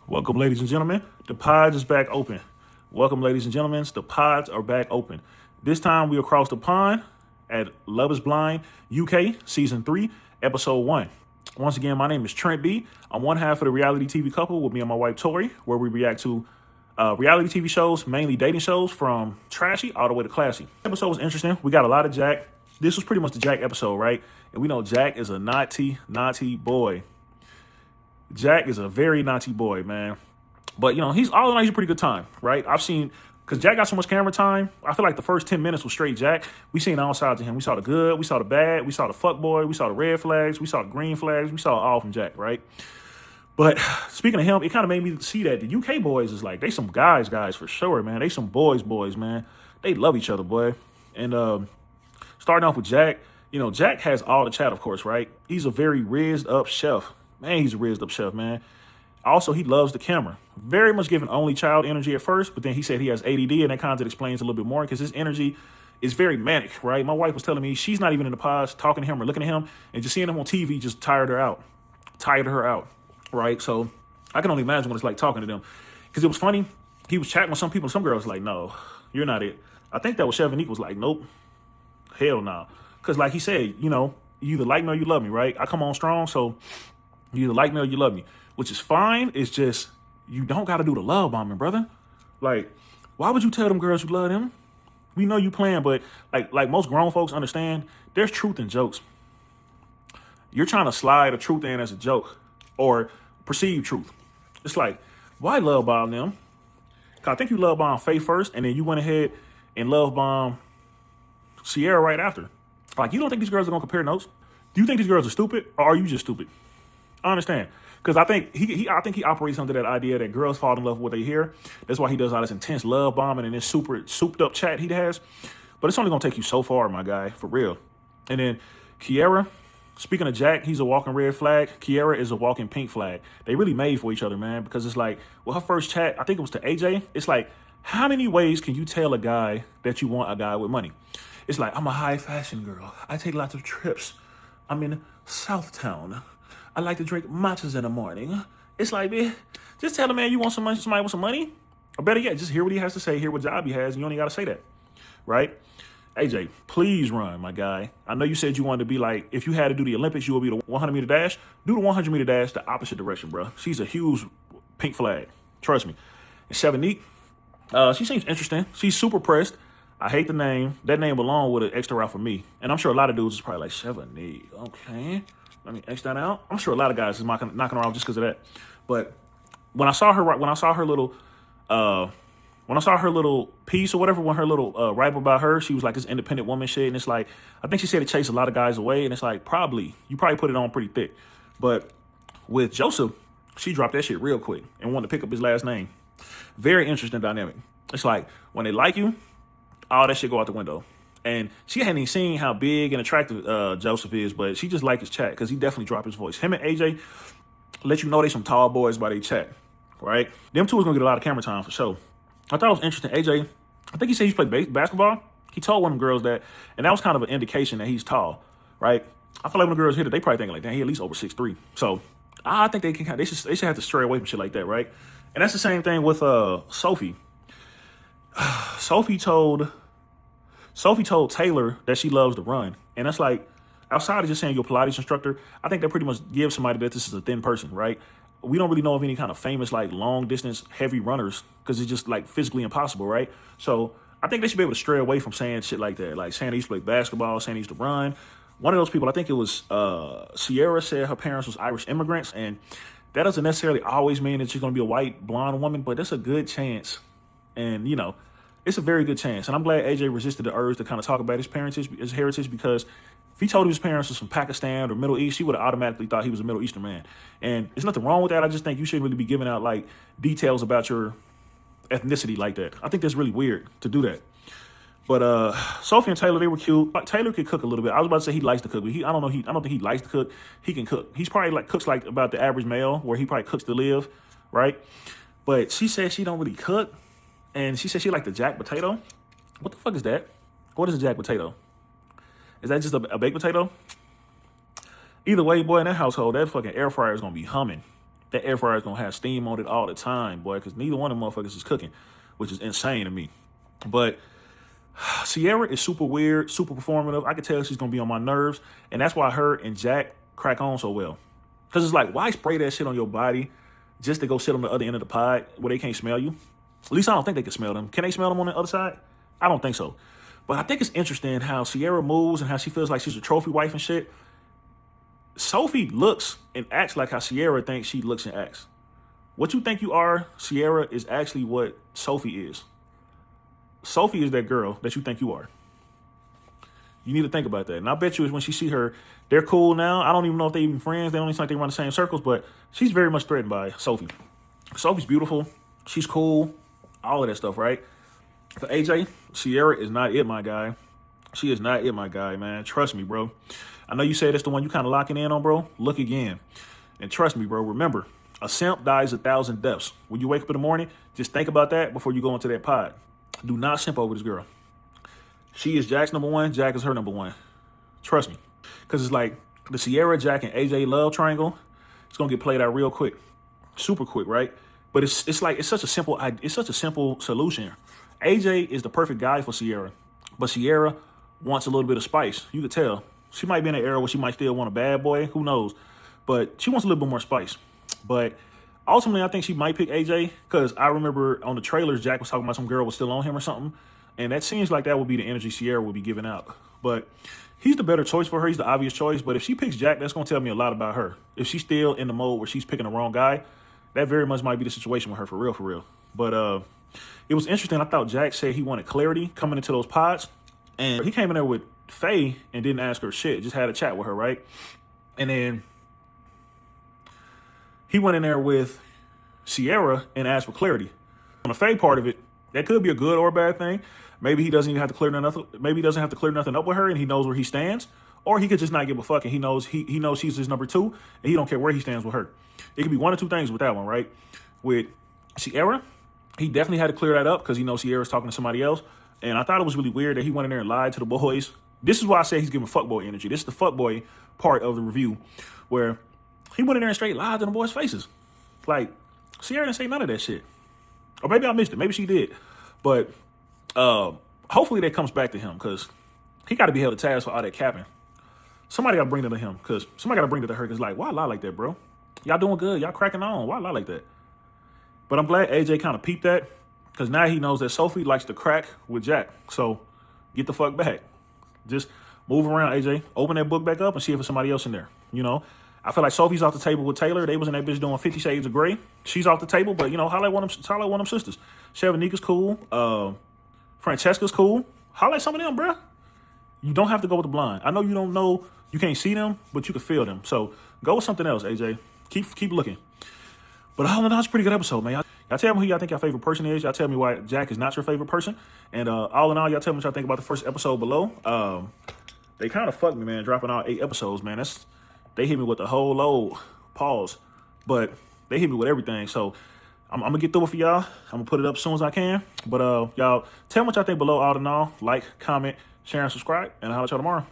Welcome, ladies and gentlemen. The pods is back open. Welcome, ladies and gentlemen. The pods are back open. This time we across the pond at Love is Blind UK Season 3, Episode 1. Once again, my name is Trent B. I'm one half of the reality TV couple with me and my wife Tori, where we react to reality TV shows, mainly dating shows, from trashy all the way to classy. The episode was interesting. We got a lot of Jack. This was pretty much the Jack episode, right? And we know Jack is a naughty boy. Jack is a very naughty boy, man. But, you know, he's all in all, he's a pretty good time, right? I've seen, because Jack got so much camera time, I feel like the first 10 minutes was straight Jack. We seen all sides of him. We saw the good, we saw the bad, we saw the fuck boy, we saw the red flags, we saw the green flags, we saw all from Jack, right? But speaking of him, it kind of made me see that the UK boys is like, they some guys for sure, man. They some boys, man. They love each other, boy. And starting off with Jack, you know, Jack has all the chat, of course, right? He's a very rizzed up chef. Man, he's a rizzed up chef, man. Also, he loves the camera. Very much giving only child energy at first, but then he said he has ADD, and that kind of explains a little bit more because his energy is very manic, right? My wife was telling me she's not even in the pods talking to him or looking at him, and just seeing him on TV just tired her out, right? So I can only imagine what it's like talking to them. Because it was funny, he was chatting with some people, some girls like, no, you're not it. I think that was Chevanique was like, nope, hell no. Because like he said, you know, you either like me or you love me, right? I come on strong, so you either like me or you love me, which is fine. It's just, you don't got to do the love bombing, brother. Like, why would you tell them girls you love them? We know you playing, but like most grown folks understand, there's truth in jokes. You're trying to slide a truth in as a joke or perceived truth. It's like, why love bomb them? Because I think you love bomb Faye first, and then you went ahead and love bomb Sierra right after. Like, you don't think these girls are going to compare notes? Do you think these girls are stupid, or are you just stupid? I understand, because I think he operates under that idea that girls fall in love with what they hear. That's why he does all this intense love bombing and this super souped up chat he has. But it's only gonna take you so far, my guy, for real. And then Kiera, speaking of Jack, he's a walking red flag. Kiera is a walking pink flag. They really made for each other, man, because it's like, well, her first chat, I think it was to AJ. It's like, how many ways can you tell a guy that you want a guy with money? It's like, I'm a high fashion girl. I take lots of trips. I'm in Southtown. I like to drink matchas in the morning. It's like, man, just tell the man you want some money, somebody with some money. Or better yet, just hear what he has to say, hear what job he has, and you only got to say that, right? AJ, please run, my guy. I know you said you wanted to be like, if you had to do the Olympics, you would be the 100-meter dash. Do the 100-meter dash the opposite direction, bro. She's a huge pink flag. Trust me. And Chevanique, she seems interesting. She's super pressed. I hate the name. That name alone would have extra out for me. And I'm sure a lot of dudes is probably like, Chevanique, okay. Let me X that out. I'm sure a lot of guys is knocking her off just because of that. But when I saw her little piece or whatever, when her little rap about her, she was like this independent woman shit, and it's like, I think she said it chased a lot of guys away, and it's like, you probably put it on pretty thick. But with Joseph, she dropped that shit real quick and wanted to pick up his last name. Very interesting dynamic. It's like, when they like you, all that shit go out the window. And she hadn't even seen how big and attractive Joseph is, but she just liked his chat because he definitely dropped his voice. Him and AJ let you know they some tall boys by their chat, right? Them two is going to get a lot of camera time for sure. I thought it was interesting. AJ, I think he said he's played basketball. He told one of them girls that, and that was kind of an indication that he's tall, right? I feel like when the girls hit it, they probably thinking like, damn, he at least over 6'3". So I think they should have to stray away from shit like that, right? And that's the same thing with Sophie. Sophie told Taylor that she loves to run. And that's like, outside of just saying you're a Pilates instructor, I think that pretty much gives somebody that this is a thin person, right? We don't really know of any kind of famous, like, long distance, heavy runners because it's just, like, physically impossible, right? So I think they should be able to stray away from saying shit like that, like saying they used to play basketball, saying they used to run. One of those people, I think it was Sierra, said her parents was Irish immigrants. And that doesn't necessarily always mean that you're going to be a white, blonde woman, but that's a good chance. And, you know, it's a very good chance. And I'm glad AJ resisted the urge to kind of talk about his heritage, because if he told his parents was from Pakistan or Middle East, he would have automatically thought he was a Middle Eastern man. And there's nothing wrong with that. I just think you shouldn't really be giving out like details about your ethnicity like that. I think that's really weird to do that. But Sophie and Taylor, they were cute. Like, Taylor could cook a little bit. I was about to say he likes to cook, but I don't think he likes to cook. He can cook. He's probably like cooks like about the average male, where he probably cooks to live, right? But she said she don't really cook. And she said she liked the jack potato. What the fuck is that? What is a jack potato? Is that just a baked potato? Either way, boy, in that household, that fucking air fryer is going to be humming. that air fryer is going to have steam on it all the time, boy, because neither one of them motherfuckers is cooking, which is insane to me. But Ciara is super weird, super performative. I could tell she's going to be on my nerves, and that's why her and Jack crack on so well. Because it's like, why spray that shit on your body just to go sit on the other end of the pod where they can't smell you? At least I don't think they can smell them. Can they smell them on the other side? I don't think so. But I think it's interesting how Ciara moves and how she feels like she's a trophy wife and shit. Sophie looks and acts like how Ciara thinks she looks and acts. What you think you are, Ciara, is actually what Sophie is. Sophie is that girl that you think you are. You need to think about that. And I bet you when she see her, they're cool now. I don't even know if they even friends. They don't even seem like they run the same circles, but she's very much threatened by Sophie. Sophie's beautiful. She's cool. All of that stuff, right? For AJ, Ciara is not it, my guy. She is not it, my guy, man. Trust me, bro. I know you said it's the one you kind of locking in on, bro. Look again. And trust me, bro. Remember, a simp dies 1,000 deaths. When you wake up in the morning, just think about that before you go into that pod. Do not simp over this girl. She is Jack's number one. Jack is her number one. Trust me. Because it's like the Ciara, Jack, and AJ love triangle. It's going to get played out real quick. Super quick, right? But it's such a simple solution. AJ is the perfect guy for Ciara. But Ciara wants a little bit of spice. You could tell. She might be in an era where she might still want a bad boy. Who knows? But she wants a little bit more spice. But ultimately, I think she might pick AJ because I remember on the trailers, Jack was talking about some girl was still on him or something. And that seems like that would be the energy Ciara would be giving out. But he's the better choice for her. He's the obvious choice. But if she picks Jack, that's going to tell me a lot about her. If she's still in the mode where she's picking the wrong guy, that very much might be the situation with her for real, for real. But it was interesting. I thought Jack said he wanted clarity coming into those pods. And he came in there with Faye and didn't ask her shit. Just had a chat with her, right? And then he went in there with Ciara and asked for clarity. On the Faye part of it, that could be a good or a bad thing. Maybe he doesn't even have to clear nothing. Maybe he doesn't have to clear nothing up with her, and he knows where he stands. Or he could just not give a fuck, and he knows she's his number two, and he don't care where he stands with her. It could be one or two things with that one, right? With Ciara, he definitely had to clear that up because he knows Ciara's talking to somebody else. And I thought it was really weird that he went in there and lied to the boys. This is why I say he's giving fuckboy energy. This is the fuckboy part of the review where he went in there and straight lied to the boys' faces. Like, Ciara didn't say none of that shit. Or maybe I missed it. Maybe she did. But hopefully that comes back to him because he got to be held to task for all that capping. Somebody got to bring it to him because somebody got to bring it to her because, like, why lie like that, bro? Y'all doing good. Y'all cracking on. Why lie like that? But I'm glad AJ kind of peeped that because now he knows that Sophie likes to crack with Jack. So get the fuck back. Just move around, AJ. Open that book back up and see if there's somebody else in there. You know, I feel like Sophie's off the table with Taylor. They was in that bitch doing 50 Shades of Grey. She's off the table, but, you know, holla at one of them sisters. Shavonika's cool. Francesca's cool. Holla at some of them, bruh. You don't have to go with the blind. I know you don't know, you can't see them, but you can feel them. So go with something else, AJ. Keep looking. But all in all, it's a pretty good episode, man. Y'all tell me who y'all think your favorite person is. Y'all tell me why Jack is not your favorite person. And all in all, y'all tell me what y'all think about the first episode below. They kind of fucked me, man, dropping all 8 episodes, man. They hit me with the whole load. Pause. But they hit me with everything. So I'm going to get through it for y'all. I'm going to put it up as soon as I can. But y'all tell me what y'all think below all in all. Like, comment, share, and subscribe. And I'll holler at y'all tomorrow.